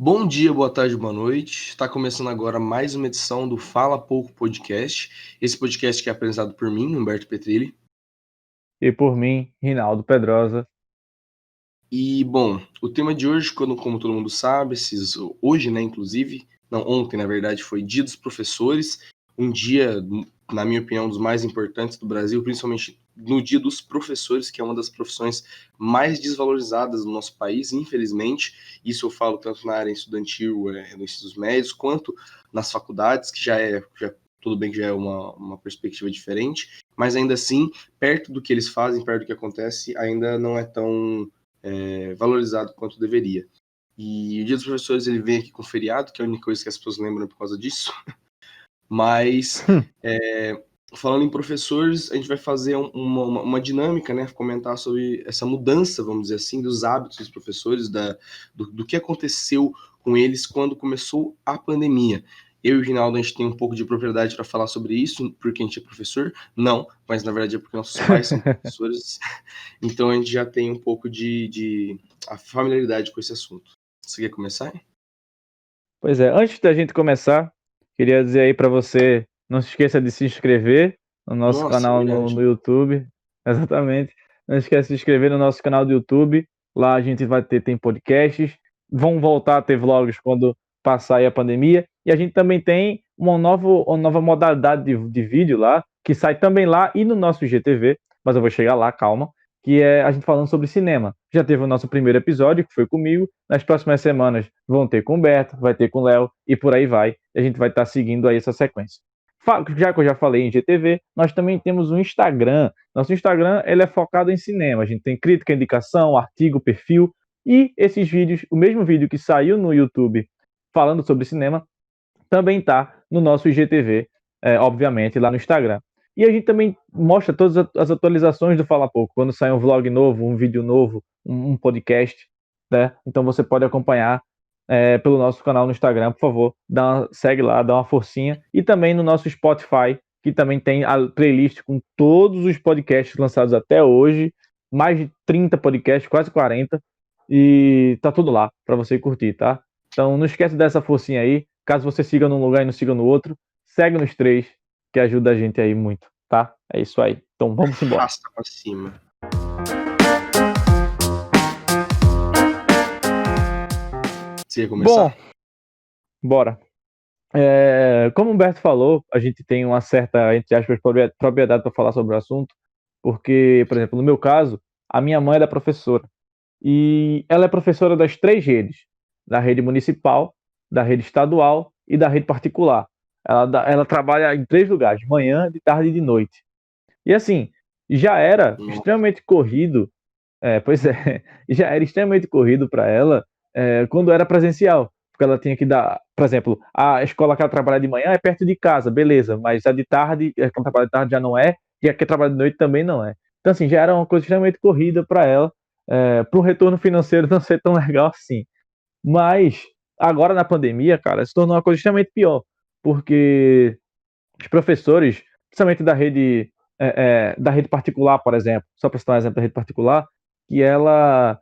Bom dia, boa tarde, boa noite. Está começando agora mais uma edição do Fala Pouco Podcast. Esse podcast que é apresentado por mim, Humberto Petrilli. E por mim, Rinaldo Pedrosa. E, bom, o tema de hoje, como todo mundo sabe, hoje, né, inclusive, não, ontem, na verdade, foi Dia dos Professores, um dia, na minha opinião, um dos mais importantes do Brasil, principalmente no Dia dos Professores, que é uma das profissões mais desvalorizadas do nosso país, infelizmente. Isso eu falo tanto na área estudantil, nos ensino médios, quanto nas faculdades, que tudo bem que já é uma perspectiva diferente, mas ainda assim, perto do que eles fazem, perto do que acontece, ainda não é tão valorizado quanto deveria. E o Dia dos Professores ele vem aqui com feriado, que é a única coisa que as pessoas lembram por causa disso. Mas, falando em professores, a gente vai fazer uma dinâmica, né? Comentar sobre essa mudança, vamos dizer assim, dos hábitos dos professores, do que aconteceu com eles quando começou a pandemia. Eu e o Ginaldo, a gente tem um pouco de propriedade para falar sobre isso, porque a gente é professor? Não, mas na verdade é porque nossos pais são professores, então a gente já tem um pouco de a familiaridade com esse assunto. Você quer começar? Pois é, antes da gente começar, queria dizer aí para você, não se esqueça de se inscrever no nosso Nossa, é canal verdade. no YouTube. Exatamente. Não esqueça de se inscrever no nosso canal do YouTube. Lá a gente tem podcasts. Vão voltar a ter vlogs quando passar aí a pandemia. E a gente também tem uma nova modalidade de vídeo lá, que sai também lá e no nosso IGTV. Mas eu vou chegar lá, calma. Que é a gente falando sobre cinema. Já teve o nosso primeiro episódio, que foi comigo. Nas próximas semanas vão ter com o Beto, vai ter com o Léo e por aí vai. E a gente vai estar seguindo aí essa sequência. Já que eu já falei em GTV, nós também temos um Instagram. Nosso Instagram ele é focado em cinema. A gente tem crítica, indicação, artigo, perfil. E esses vídeos, o mesmo vídeo que saiu no YouTube falando sobre cinema, também está no nosso IGTV, obviamente, lá no Instagram. E a gente também mostra todas as atualizações do Fala Pouco, quando sai um vlog novo, um vídeo novo, um podcast, né? Então você pode acompanhar pelo nosso canal no Instagram, por favor, segue lá, dá uma forcinha. E também no nosso Spotify, que também tem a playlist com todos os podcasts lançados até hoje, mais de 30 podcasts, quase 40, e tá tudo lá para você curtir, tá? Então não esquece dessa forcinha aí. Caso você siga num lugar e não siga no outro, segue nos três, que ajuda a gente aí muito, tá? É isso aí. Então vamos embora. Arrasta pra cima. Você ia Bom, começar? bora. Como o Humberto falou, a gente tem uma certa, entre aspas, propriedade para falar sobre o assunto, porque, por exemplo, no meu caso, a minha mãe é professora. E ela é professora das três redes: da rede municipal, da rede estadual e da rede particular. Ela trabalha em três lugares: manhã, de tarde e de noite. E assim, já era Nossa. extremamente corrido, pois é, já era extremamente corrido para ela quando era presencial, porque ela tinha que dar, por exemplo, a escola que ela trabalha de manhã é perto de casa, beleza, mas a de tarde, a que ela trabalha de tarde já não é, e a que trabalha de noite também não é. Então, assim, já era uma coisa extremamente corrida para ela, para o retorno financeiro não ser tão legal assim. Mas, agora na pandemia, cara, se tornou uma coisa extremamente pior, porque os professores, principalmente da rede particular, por exemplo, só para citar um exemplo da rede particular, que ela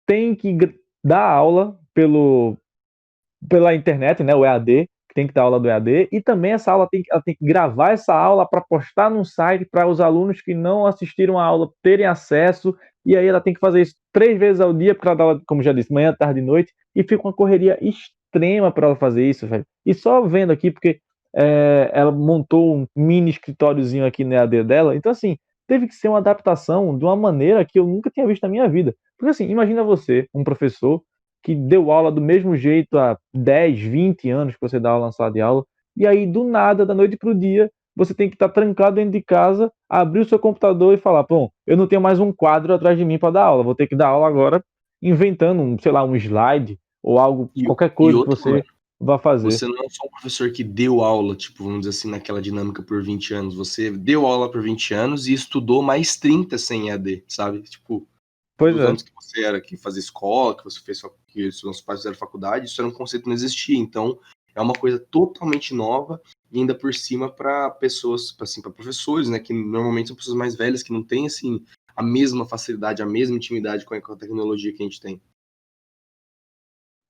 tem que dar aula pela internet, né, o EAD, que tem que dar aula do EAD, e também ela tem que gravar essa aula para postar num site para os alunos que não assistiram a aula terem acesso, e aí ela tem que fazer isso 3 vezes ao dia, porque ela dá aula, como já disse, manhã, tarde e noite, e fica uma correria extrema para ela fazer isso, velho. E só vendo aqui, porque ela montou um mini escritóriozinho aqui no EAD dela, então assim, teve que ser uma adaptação de uma maneira que eu nunca tinha visto na minha vida. Porque assim, imagina você, um professor, que deu aula do mesmo jeito há 10, 20 anos que você dá aula na sala de aula, e aí do nada, da noite para o dia, você tem que estar trancado dentro de casa, abrir o seu computador e falar, bom, eu não tenho mais um quadro atrás de mim para dar aula, vou ter que dar aula agora inventando, sei lá, um slide ou algo, E, qualquer e coisa que outra, mano, você vá fazer. você não é só um professor que deu aula, tipo, vamos dizer assim, naquela dinâmica por 20 anos. Você deu aula por 20 anos e estudou mais 30 sem EAD, sabe? Tipo, Pois dos é. anos que você era, que fazia escola, que você fez, que os seus pais fizeram faculdade, isso era um conceito que não existia. Então, é uma coisa totalmente nova e ainda por cima para pessoas, assim, para professores, né, que normalmente são pessoas mais velhas que não têm assim a mesma facilidade, a mesma intimidade com a tecnologia que a gente tem.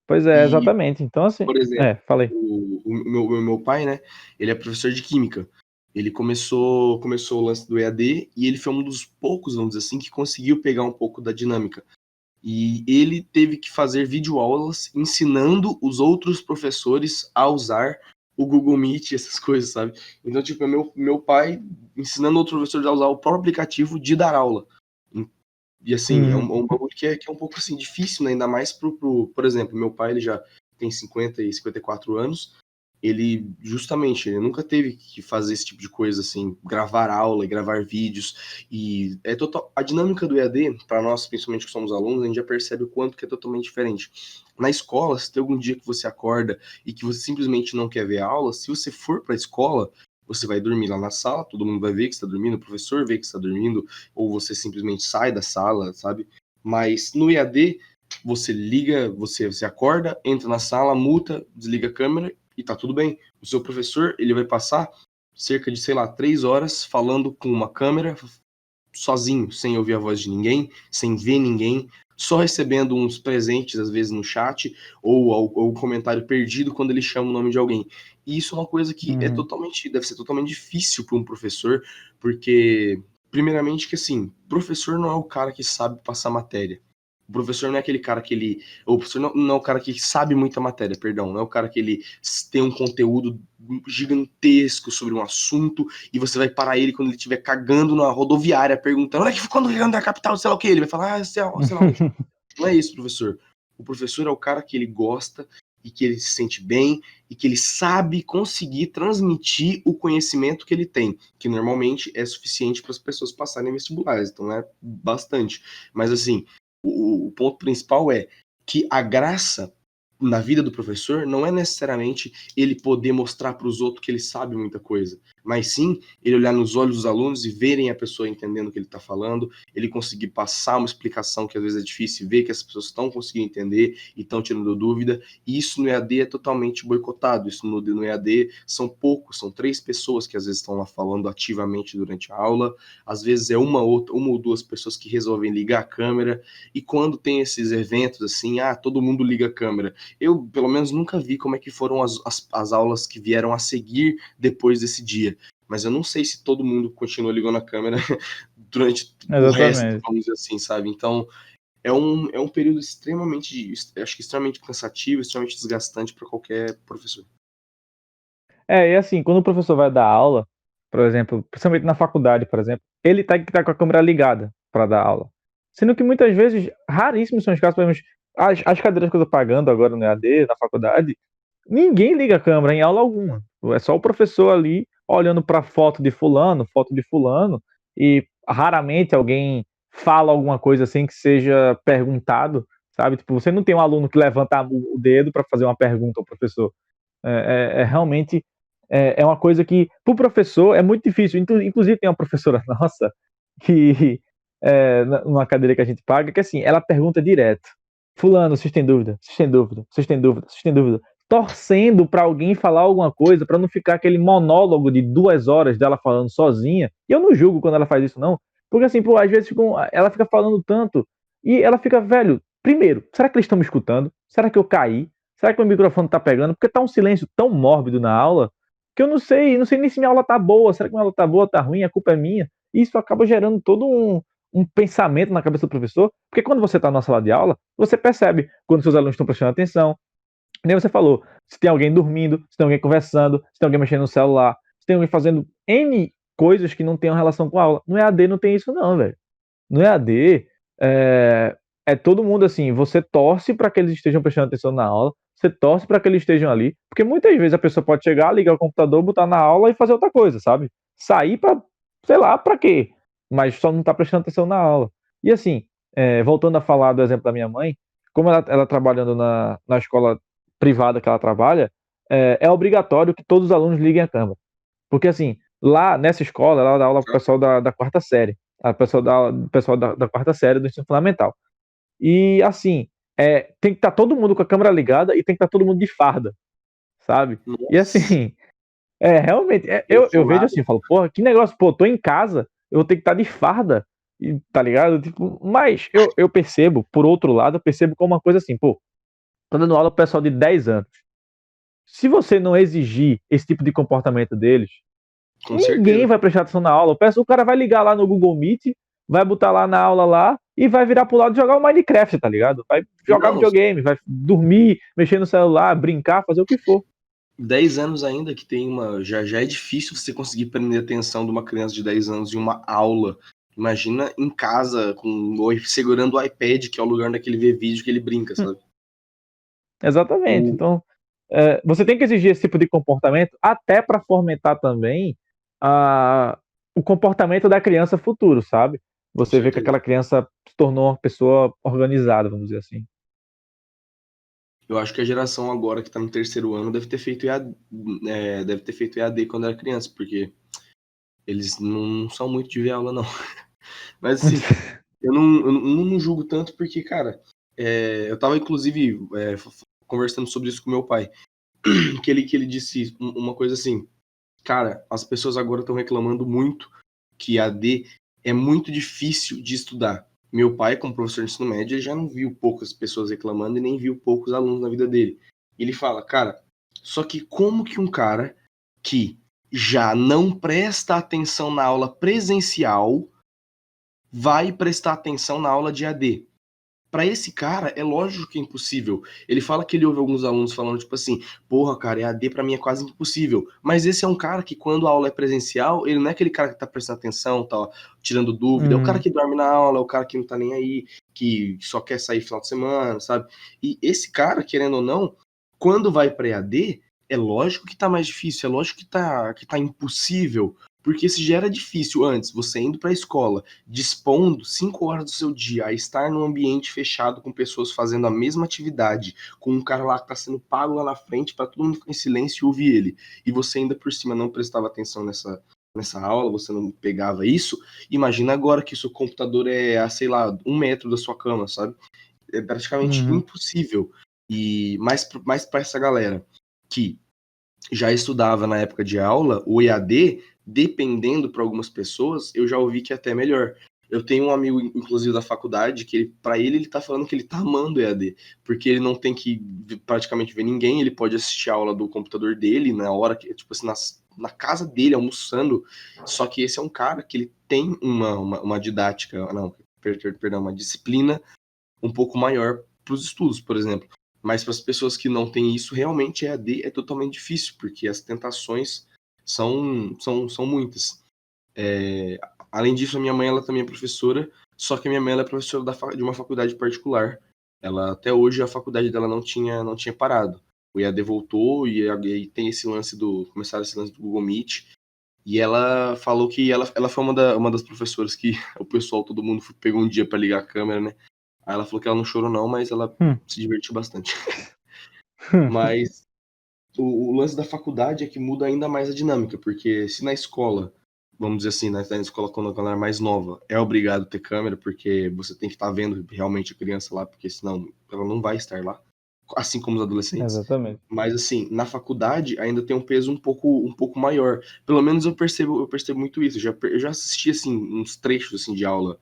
Pois é, E, exatamente. Então, assim, por exemplo, falei. o meu pai, né, ele é professor de química. Ele começou o lance do EAD e ele foi um dos poucos, vamos dizer assim, que conseguiu pegar um pouco da dinâmica. E ele teve que fazer videoaulas ensinando os outros professores a usar o Google Meet e essas coisas, sabe? Então, tipo, é meu pai ensinando outros professores a usar o próprio aplicativo de dar aula. E assim, é Uhum. um bagulho que é um pouco assim, difícil, né? Ainda mais por exemplo, meu pai ele já tem 50 e 54 anos. Ele nunca teve que fazer esse tipo de coisa assim, gravar aula e gravar vídeos. E é total. A dinâmica do EAD, para nós, principalmente que somos alunos, a gente já percebe o quanto que é totalmente diferente. Na escola, se tem algum dia que você acorda e que você simplesmente não quer ver a aula, se você for para a escola, você vai dormir lá na sala, todo mundo vai ver que você está dormindo, o professor vê que você está dormindo, ou você simplesmente sai da sala, sabe? Mas no EAD, você liga, você acorda, entra na sala, muta, desliga a câmera e tá tudo bem. O seu professor, ele vai passar cerca de, sei lá, 3 horas falando com uma câmera, sozinho, sem ouvir a voz de ninguém, sem ver ninguém, só recebendo uns presentes, às vezes, no chat, ou um comentário perdido quando ele chama o nome de alguém. E isso é uma coisa que Uhum. deve ser totalmente difícil para um professor, porque, primeiramente, que assim, professor não é o cara que sabe passar matéria. O professor não é aquele cara que ele. O professor não é o cara que sabe muita matéria, perdão. Não é o cara que ele tem um conteúdo gigantesco sobre um assunto e você vai parar ele quando ele estiver cagando na rodoviária perguntando quando ele anda na capital, sei lá o que. Ele vai falar, sei lá onde. Não é isso, professor. O professor é o cara que ele gosta e que ele se sente bem e que ele sabe conseguir transmitir o conhecimento que ele tem, que normalmente é suficiente para as pessoas passarem vestibulares, então é bastante. Mas assim, o ponto principal é que a graça na vida do professor não é necessariamente ele poder mostrar para os outros que ele sabe muita coisa, mas sim ele olhar nos olhos dos alunos e verem a pessoa entendendo o que ele está falando, ele conseguir passar uma explicação que às vezes é difícil, ver que as pessoas estão conseguindo entender e estão tirando dúvida, e isso no EAD é totalmente boicotado. Isso no EAD são poucos, são 3 pessoas que às vezes estão lá falando ativamente durante a aula, às vezes é uma ou duas pessoas que resolvem ligar a câmera, e quando tem esses eventos assim, todo mundo liga a câmera, eu pelo menos nunca vi como é que foram as aulas que vieram a seguir depois desse dia, mas eu não sei se todo mundo continua ligando a câmera durante o resto, Exatamente. vamos dizer assim, sabe? Então, é um período extremamente, acho que extremamente cansativo, extremamente desgastante para qualquer professor. E assim, quando o professor vai dar aula, por exemplo, principalmente na faculdade, por exemplo, ele tem que estar com a câmera ligada para dar aula. Sendo que muitas vezes, raríssimos são os casos, pelo menos as cadeiras que eu tô pagando agora no EAD, na faculdade, ninguém liga a câmera em aula alguma. É só o professor ali olhando para foto de fulano, e raramente alguém fala alguma coisa assim que seja perguntado, sabe? Tipo, você não tem um aluno que levanta o dedo para fazer uma pergunta ao professor. Realmente é uma coisa que, para o professor, é muito difícil. Inclusive, tem uma professora nossa que, numa cadeira que a gente paga, que assim, ela pergunta direto: Fulano, vocês têm dúvida? Vocês têm dúvida? Vocês têm dúvida? Vocês têm dúvida? Torcendo para alguém falar alguma coisa, para não ficar aquele monólogo de 2 horas dela falando sozinha. E eu não julgo quando ela faz isso, não. Porque assim, pô, às vezes ela fica falando tanto e ela fica, velho, primeiro, será que eles estão me escutando? Será que eu caí? Será que o microfone tá pegando? Porque tá um silêncio tão mórbido na aula que eu não sei nem se minha aula tá boa. Será que minha aula tá boa, tá ruim? A culpa é minha. E isso acaba gerando todo um pensamento na cabeça do professor, porque quando você está na sala de aula, você percebe quando seus alunos estão prestando atenção. Nem você falou, se tem alguém dormindo, se tem alguém conversando, se tem alguém mexendo no celular, se tem alguém fazendo N coisas que não tenham relação com a aula. No EAD não tem isso não, velho. No EAD, é todo mundo assim, você torce para que eles estejam prestando atenção na aula, você torce para que eles estejam ali, porque muitas vezes a pessoa pode chegar, ligar o computador, botar na aula e fazer outra coisa, sabe? Sair para, sei lá, para quê? Mas só não está prestando atenção na aula. E assim, voltando a falar do exemplo da minha mãe, como ela trabalhando na escola privada que ela trabalha, é obrigatório que todos os alunos liguem a câmera. Porque assim, lá nessa escola, ela dá aula para o pessoal da quarta série. A pessoal da quarta série do ensino fundamental. E assim, tem que estar todo mundo com a câmera ligada e tem que estar todo mundo de farda, sabe? E Nossa, assim, realmente, eu vejo assim, perfumado. eu falo, porra, que negócio, pô, tô em casa, eu vou ter que estar de farda, tá ligado? Tipo, mas eu percebo, por outro lado, eu percebo como uma coisa assim, pô, Tá dando aula pro pessoal de 10 anos. Se você não exigir esse tipo de comportamento deles, Com ninguém certeza. vai prestar atenção na aula. O cara vai ligar lá no Google Meet, vai botar lá na aula lá e vai virar pro lado e jogar o Minecraft, tá ligado? Vai jogar Não, videogame, vai dormir, mexer no celular, brincar, fazer o que for. 10 anos ainda que tem uma. Já é difícil você conseguir prender a atenção de uma criança de 10 anos em uma aula. Imagina em casa, segurando o iPad, que é o lugar onde ele vê vídeo que ele brinca, sabe? Exatamente. O, Então, você tem que exigir esse tipo de comportamento até para fomentar também o comportamento da criança futuro, sabe? com Você vê que certeza. aquela criança se tornou uma pessoa organizada, vamos dizer assim. Eu acho que a geração agora que tá no terceiro ano deve ter feito EAD, deve ter feito EAD quando era criança, porque eles não são muito de ver aula, não. Mas assim, eu não julgo tanto porque, cara, eu tava inclusive conversando sobre isso com meu pai, que ele disse uma coisa assim, cara, as pessoas agora estão reclamando muito que AD é muito difícil de estudar. Meu pai, como professor de ensino médio, ele já não viu poucas pessoas reclamando e nem viu poucos alunos na vida dele. Ele fala, cara, só que como que um cara que já não presta atenção na aula presencial vai prestar atenção na aula de AD? Para esse cara, é lógico que é impossível. Ele fala que ele ouve alguns alunos falando, tipo assim, porra, cara, EAD para mim é quase impossível. Mas esse é um cara que, quando a aula é presencial, ele não é aquele cara que tá prestando atenção, tá tirando dúvida. É o cara Uhum. que dorme na aula, é o cara que não tá nem aí, que só quer sair final de semana, sabe? E esse cara, querendo ou não, quando vai para EAD, é lógico que tá mais difícil, é lógico que tá impossível. Porque se já era difícil antes, você indo para a escola, dispondo 5 horas do seu dia a estar num ambiente fechado com pessoas fazendo a mesma atividade, com um cara lá que está sendo pago lá na frente para todo mundo ficar em silêncio e ouvir ele, e você ainda por cima não prestava atenção nessa aula, você não pegava isso, imagina agora que o seu computador é a, sei lá, 1 metro da sua cama, sabe? É praticamente Uhum. impossível. E mais para essa galera que já estudava na época de aula, o EAD, dependendo para algumas pessoas, eu já ouvi que é até melhor. Eu tenho um amigo, inclusive, da faculdade, que para ele tá falando que ele tá amando o EAD, porque ele não tem que praticamente ver ninguém, ele pode assistir a aula do computador dele na hora que, tipo assim, na casa dele, almoçando. Só que esse é um cara que ele tem uma didática, não, perdão, uma disciplina um pouco maior para os estudos, por exemplo. Mas para as pessoas que não têm isso, realmente EAD é totalmente difícil, porque as tentações são muitas. É, além disso, a minha mãe ela também é professora, só que a minha mãe ela é professora de uma faculdade particular. Ela até hoje a faculdade dela não tinha parado. O EAD voltou e aí tem esse lance começaram esse lance do Google Meet. E ela falou que ela foi uma das professoras que o pessoal, todo mundo pegou um dia para ligar a câmera, né? Aí ela falou que ela não chorou não, mas ela Hum. se divertiu bastante. Mas o lance da faculdade é que muda ainda mais a dinâmica, porque se na escola, vamos dizer assim, na escola quando ela é mais nova, é obrigado a ter câmera, porque você tem que estar vendo realmente a criança lá, porque senão ela não vai estar lá, assim como os adolescentes. Exatamente. Mas assim, na faculdade ainda tem um peso um pouco maior. Pelo menos eu percebo muito isso. Eu já assisti assim uns trechos assim de aula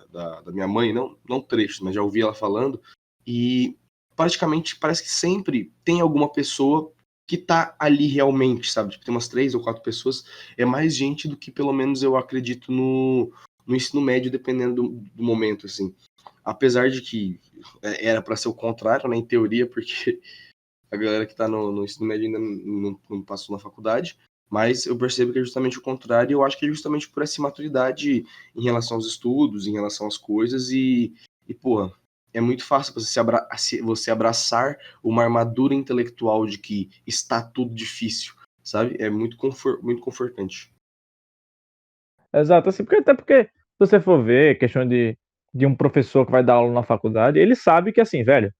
da minha mãe, não trechos, mas já ouvi ela falando, e praticamente parece que sempre tem alguma pessoa que tá ali realmente, sabe? Tipo, tem umas 3 ou 4 pessoas, é mais gente do que pelo menos eu acredito no ensino médio, dependendo do momento, assim. Apesar de que era para ser o contrário, né, em teoria, porque a galera que tá no ensino médio ainda não passou na faculdade, mas eu percebo que é justamente o contrário, e eu acho que é justamente por essa imaturidade em relação aos estudos, em relação às coisas, pô, é muito fácil você abraçar uma armadura intelectual de que está tudo difícil, sabe? É muito confortante. Exato, assim, até porque, se você for ver, questão de um professor que vai dar aula na faculdade, ele sabe que, assim, velho,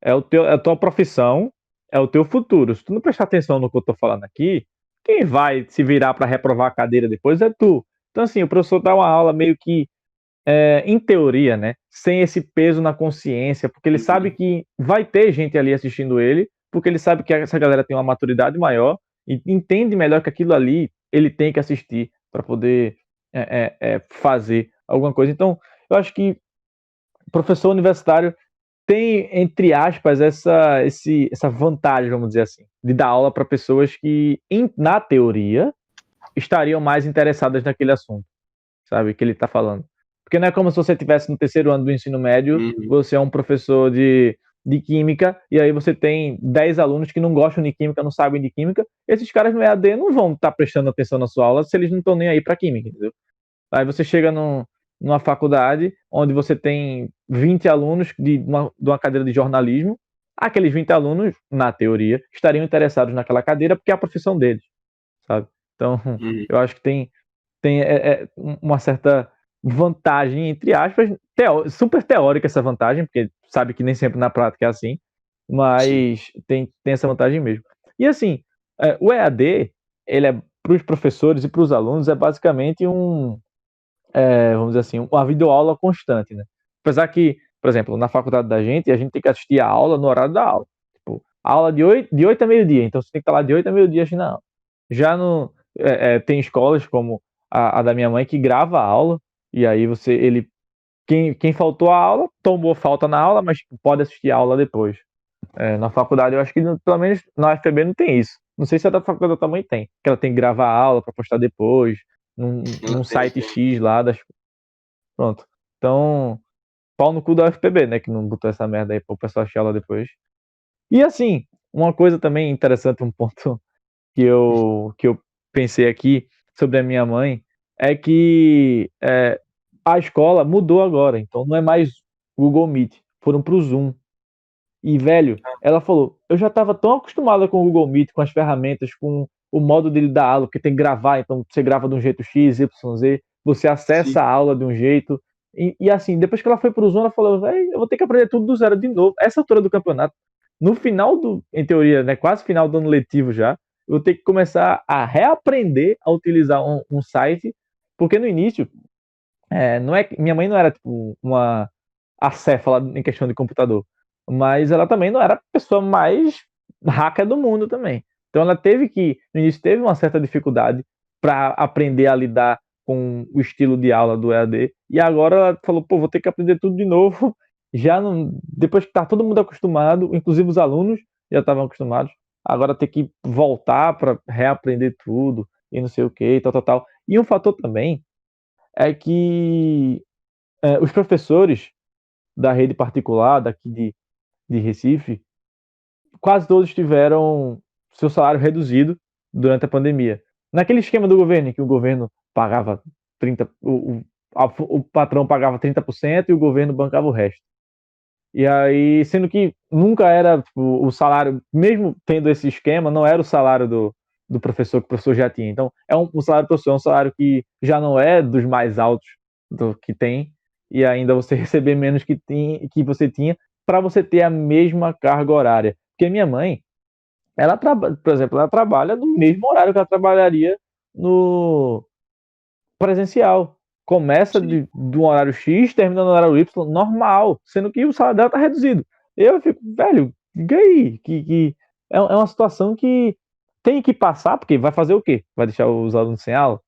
é a tua profissão, é o teu futuro. Se tu não prestar atenção no que eu tô falando aqui, quem vai se virar para reprovar a cadeira depois é tu. Então, assim, o professor dá uma aula meio que, em teoria, né, sem esse peso na consciência, porque ele sabe Uhum. que vai ter gente ali assistindo ele, porque ele sabe que essa galera tem uma maturidade maior e entende melhor que aquilo ali ele tem que assistir para poder fazer alguma coisa. Então, eu acho que professor universitário tem, entre aspas, essa vantagem, vamos dizer assim, de dar aula para pessoas que, na teoria, estariam mais interessadas naquele assunto, sabe, que ele está falando. Porque não é como se você estivesse no terceiro ano do ensino médio, você é um professor de química, e aí você tem 10 alunos que não gostam de química, não sabem de química, esses caras no EAD não vão estar prestando atenção na sua aula se eles não estão nem aí para química, entendeu? Aí você chega numa faculdade onde você tem 20 alunos de uma cadeira de jornalismo, aqueles 20 alunos, na teoria, estariam interessados naquela cadeira porque é a profissão deles, sabe? Então, eu acho que tem uma certa vantagem, entre aspas, super teórica essa vantagem, porque sabe que nem sempre na prática é assim, mas tem essa vantagem mesmo. E assim, o EAD, ele é para os professores e para os alunos, é basicamente vamos dizer assim, uma videoaula constante, né? Apesar que, por exemplo, na faculdade da gente, a gente tem que assistir a aula no horário da aula. Tipo, a aula de 8 a meio-dia, então você tem que estar lá de 8 a meio-dia assistindo a aula. Já no, tem escolas como a da minha mãe que grava a aula, e aí quem faltou a aula, tomou falta na aula, mas pode assistir a aula depois. Na faculdade, eu acho que, pelo menos na UFPB, não tem isso. Não sei se a da faculdade da tua mãe tem, que ela tem que gravar a aula para postar depois, num site X lá das. Pronto. Então, pau no cu da UFPB, né? Que não botou essa merda aí pro pessoal assistir aula depois. E assim, uma coisa também interessante, um ponto que eu pensei aqui sobre a minha mãe, é que a escola mudou agora. Então não é mais Google Meet, foram pro Zoom. E, velho, ela falou, eu já estava tão acostumada com o Google Meet, com as ferramentas, com o modo dele dar aula, porque tem que gravar, então você grava de um jeito X, Y, Z, você acessa a aula de um jeito. E assim, depois que ela foi pro Zoom, ela falou, velho, eu vou ter que aprender tudo do zero de novo. Essa altura do campeonato, no final em teoria, né, quase final do ano letivo já, eu vou ter que começar a reaprender a utilizar um site, porque no início, não é, minha mãe não era tipo uma acéfala em questão de computador, mas ela também não era a pessoa mais hacker do mundo também. Então ela no início teve uma certa dificuldade para aprender a lidar com o estilo de aula do EAD, e agora ela falou, pô, vou ter que aprender tudo de novo, já não, depois que tá todo mundo acostumado, inclusive os alunos já estavam acostumados, agora ter que voltar para reaprender tudo, e não sei o que, tal, tal, tal. E um fator também é que os professores da rede particular daqui de Recife, quase todos tiveram seu salário reduzido durante a pandemia. Naquele esquema do governo, em que o governo pagava 30%, o patrão pagava 30% e o governo bancava o resto. E aí, sendo que nunca era tipo, o salário, mesmo tendo esse esquema, não era o salário do professor que o professor já tinha. Então, o salário do professor é um salário que já não é dos mais altos do que tem, e ainda você receber menos que você tinha, para você ter a mesma carga horária. Porque minha mãe, por exemplo, ela trabalha no mesmo horário que ela trabalharia no presencial. Começa de um horário X, termina no horário Y, normal, sendo que o salário dela tá reduzido. Eu fico, velho, e aí? É uma situação que tem que passar, porque vai fazer o quê? Vai deixar os alunos sem aula?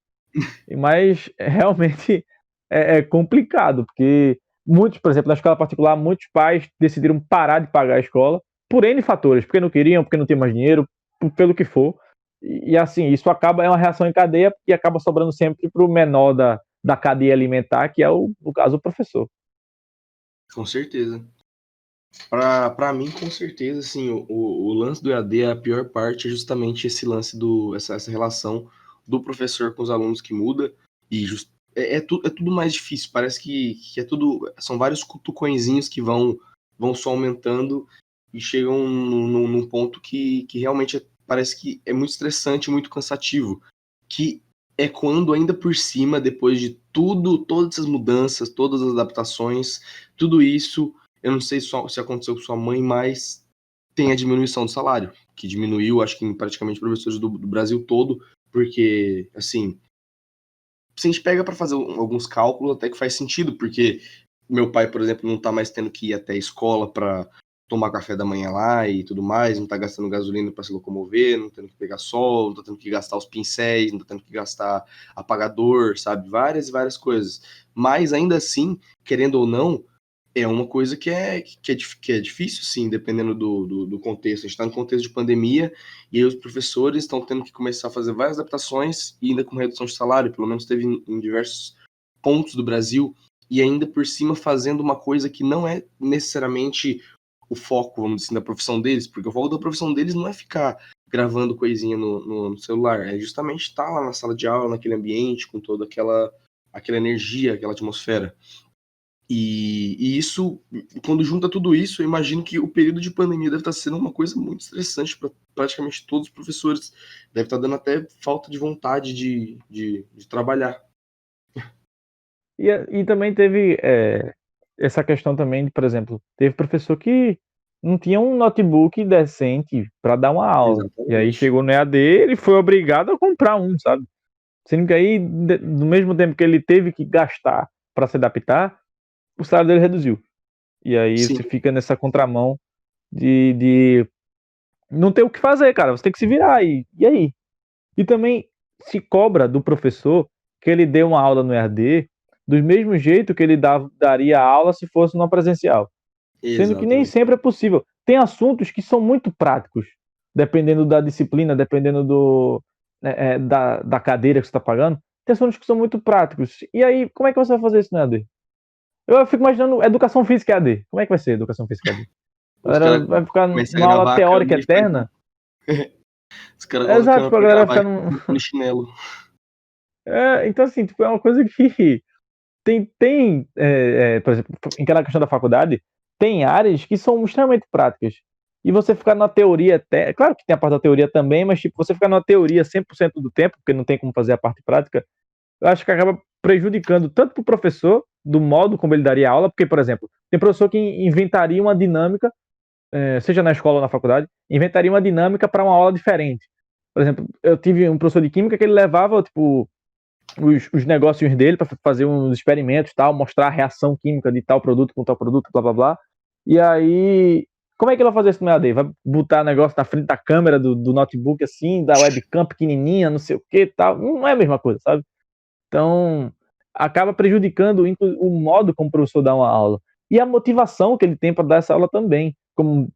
Mas realmente é complicado, porque muitos, por exemplo, na escola particular, muitos pais decidiram parar de pagar a escola por N fatores, porque não queriam, porque não tinham mais dinheiro, pelo que for. E assim, isso é uma reação em cadeia e acaba sobrando sempre para o menor da cadeia alimentar, que é, no caso, o professor. Com certeza. Para mim, com certeza, assim, o lance do EAD, a pior parte é justamente esse lance essa relação do professor com os alunos que muda, e é tudo mais difícil, parece que é tudo, são vários cutucõezinhos que vão só aumentando e chegam num ponto que realmente parece que é muito estressante, muito cansativo, que é quando ainda por cima, depois de todas essas mudanças, todas as adaptações, tudo isso, eu não sei se aconteceu com sua mãe, mas tem a diminuição do salário, que diminuiu, acho que em praticamente professores do Brasil todo, porque, assim, se a gente pega para fazer alguns cálculos, até que faz sentido, porque meu pai, por exemplo, não tá mais tendo que ir até a escola para tomar café da manhã lá e tudo mais, não tá gastando gasolina para se locomover, não tendo que pegar sol, não tá tendo que gastar os pincéis, não tá tendo que gastar apagador, sabe? Várias e várias coisas. Mas ainda assim, querendo ou não, É uma coisa que é difícil, sim, dependendo do contexto. A gente está em contexto de pandemia e aí os professores estão tendo que começar a fazer várias adaptações e ainda com redução de salário, pelo menos teve em diversos pontos do Brasil, e ainda por cima fazendo uma coisa que não é necessariamente o foco, vamos dizer assim, da profissão deles, porque o foco da profissão deles não é ficar gravando coisinha no celular, é justamente estar lá na sala de aula, naquele ambiente, com toda aquela energia, aquela atmosfera. E isso, quando junta tudo isso, eu imagino que o período de pandemia deve estar sendo uma coisa muito estressante para praticamente todos os professores. Deve estar dando até falta de vontade de trabalhar. E também teve essa questão também de, por exemplo, teve professor que não tinha um notebook decente para dar uma aula. E aí Exatamente. chegou no EAD, ele foi obrigado a comprar um, sabe? Sendo que aí, no mesmo tempo que ele teve que gastar para se adaptar, o salário dele reduziu. E aí Sim, você fica nessa contramão de não ter o que fazer, cara. Você tem que se virar. E aí? E também se cobra do professor que ele dê uma aula no EAD do mesmo jeito que ele daria aula se fosse no presencial. Sendo que nem exatamente. sempre é possível. Tem assuntos que são muito práticos, dependendo da disciplina, dependendo da cadeira que você está pagando. Tem assuntos que são muito práticos. E aí, como é que você vai fazer isso no EAD? Eu fico imaginando educação física EAD. Como é que vai ser educação física EAD? A Os galera caras vai ficar começam a numa aula gravar a teórica câmera e faz um. eterna? Os caras É colocam a exato, câmera tipo, a pra galera vai gravar ficar e num. ficam no chinelo. Então, assim, tipo, é uma coisa que por exemplo, em aquela questão da faculdade, tem áreas que são extremamente práticas. E você ficar na teoria até. Claro que tem a parte da teoria também, mas tipo, você ficar na teoria 100% do tempo, porque não tem como fazer a parte prática, eu acho que acaba prejudicando tanto para o professor, do modo como ele daria aula, porque, por exemplo, tem professor que inventaria uma dinâmica, seja na escola ou na faculdade, inventaria uma dinâmica para uma aula diferente. Por exemplo, eu tive um professor de química que ele levava, tipo, os negócios dele para fazer uns experimentos, tal, mostrar a reação química de tal produto com tal produto, blá blá blá. E aí, como é que ele vai fazer isso no EAD? Vai botar negócio na frente da câmera do notebook assim, da webcam pequenininha, não sei o que, tal. Não é a mesma coisa, sabe? Então, acaba prejudicando o modo como o professor dá uma aula. E a motivação que ele tem para dar essa aula também, como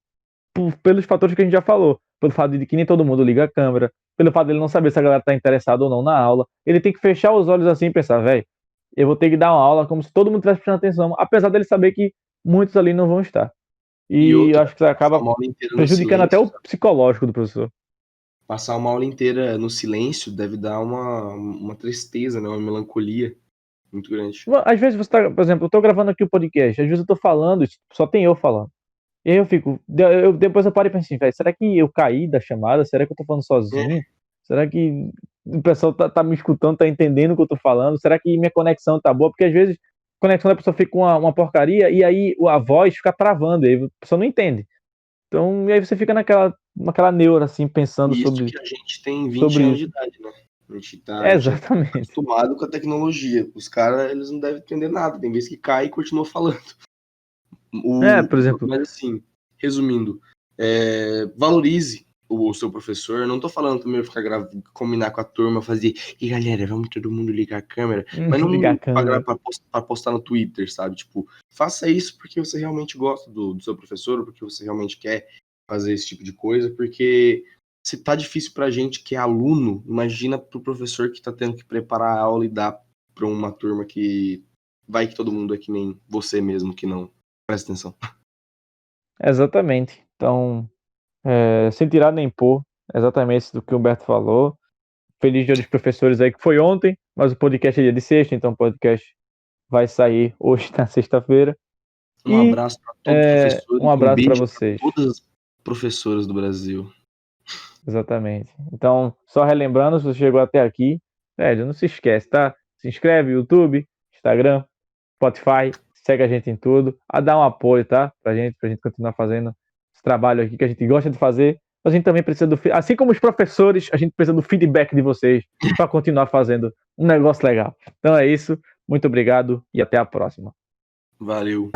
pelos fatores que a gente já falou, pelo fato de que nem todo mundo liga a câmera, pelo fato dele não saber se a galera está interessada ou não na aula, ele tem que fechar os olhos assim e pensar, velho, eu vou ter que dar uma aula como se todo mundo estivesse prestando atenção, apesar dele saber que muitos ali não vão estar. E E eu outra, acho que isso passar acaba uma aula inteira no prejudicando até silêncio, o psicológico do professor. passar uma aula inteira no silêncio deve dar uma tristeza, né? Uma melancolia muito grande. Às vezes você tá, por exemplo, eu tô gravando aqui o podcast, às vezes eu tô falando, só tem eu falando. E aí eu fico, depois eu paro e penso assim, velho, será que eu caí da chamada? Será que eu tô falando É, sozinho? Será que o pessoal tá me escutando, tá entendendo o que eu tô falando? Será que minha conexão tá boa? Porque às vezes a conexão da pessoa fica com uma porcaria e aí a voz fica travando, e aí a pessoa não entende. Então, e aí você fica naquela neura, assim, pensando e isso sobre, que a gente tem 20 sobre anos de isso. idade, né? A gente já tá Exatamente. acostumado com a tecnologia. Os caras, eles não devem entender nada. Tem vezes que cai e continua falando. Por exemplo, Mas assim, resumindo, valorize o seu professor. Eu não tô falando também ficar combinar com a turma, fazer, e galera, vamos todo mundo ligar a câmera, mas ligar a não câmera. pra postar no Twitter, sabe? Tipo, faça isso porque você realmente gosta do seu professor, ou porque você realmente quer fazer esse tipo de coisa, porque se tá difícil pra gente que é aluno, imagina pro professor que tá tendo que preparar a aula e dar pra uma turma que vai que todo mundo é que nem você mesmo, que não presta atenção. Exatamente. Então, sem tirar nem pôr, exatamente isso do que o Humberto falou. Feliz Dia dos Professores aí, que foi ontem, mas o podcast é dia de sexta, então o podcast vai sair hoje na sexta-feira. Um E abraço para todos os um professores, um abraço para beijo para vocês. todas as professoras do Brasil. Exatamente. Então, só relembrando, se você chegou até aqui, velho, não se esquece, tá? Se inscreve no YouTube, Instagram, Spotify, segue a gente em tudo, dá um apoio, tá? Pra gente continuar fazendo esse trabalho aqui que a gente gosta de fazer. A gente também precisa assim como os professores, a gente precisa do feedback de vocês para continuar fazendo um negócio legal. Então é isso. Muito obrigado e até a próxima. Valeu.